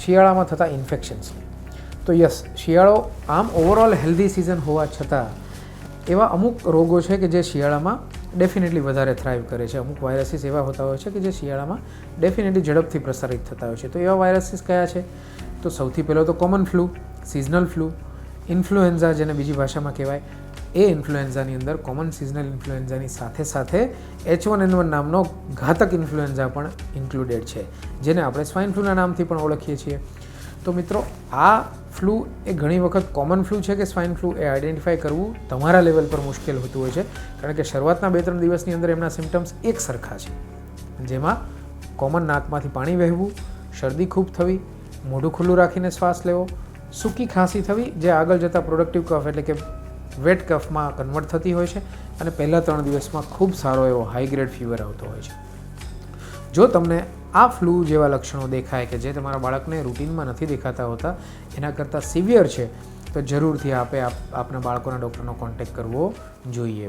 શિયાળામાં થતા ઇન્ફેક્શન્સની. તો યસ, શિયાળો આમ ઓવરઓલ હેલ્ધી સિઝન હોવા છતાં એવા અમુક રોગો છે કે જે શિયાળામાં ડેફિનેટલી વધારે થ્રાઇવ કરે છે. અમુક વાયરસીસ એવા હોતા હોય છે કે જે શિયાળામાં ડેફિનેટલી ઝડપથી પ્રસારિત થતા હોય છે. તો એવા વાયરસીસ કયા છે? તો સૌથી પહેલો તો common flu, seasonal flu, influenza જેને બીજી ભાષામાં કહેવાય, એ ઇન્ફ્લુએન્ઝાની અંદર કોમન સિઝનલ ઇન્ફ્લુએન્ઝાની સાથે સાથે H1N1 નામનો ઘાતક ઇન્ફ્લુએન્ઝા પણ ઇન્ક્લુડેડ છે, જેને આપણે સ્વાઇન ફ્લૂના નામથી પણ ઓળખીએ છીએ. તો મિત્રો, આ ફ્લૂ એ ઘણી વખત કોમન ફ્લૂ છે કે સ્વાઇન ફ્લૂ એ આઈડેન્ટિફાઈ કરવું તમારા લેવલ પર મુશ્કેલ હોતું હોય છે, કારણ કે શરૂઆતના 2-3 દિવસની અંદર એમના સિમ્ટમ્સ એક સરખા છે, જેમાં કોમન નાકમાંથી પાણી વહેવું, શરદી ખૂબ થવી, મોઢું ખુલ્લું રાખીને શ્વાસ લેવો, સૂકી ખાંસી થવી જે આગળ જતાં પ્રોડક્ટિવ કફ એટલે કે વેટ કફમાં કન્વર્ટ થતી હોય છે, અને પહેલાં 3 દિવસમાં ખૂબ સારો એવો હાઈ ગ્રેડ ફીવર આવતો હોય છે. જો તમને આ ફ્લૂ જેવા લક્ષણો દેખાય કે જે તમારા બાળકને રૂટીનમાં નથી દેખાતા હોતા, એના કરતાં સિવિયર છે, તો જરૂરથી આપના બાળકોના ડૉક્ટરનો કોન્ટેક્ટ કરવો જોઈએ.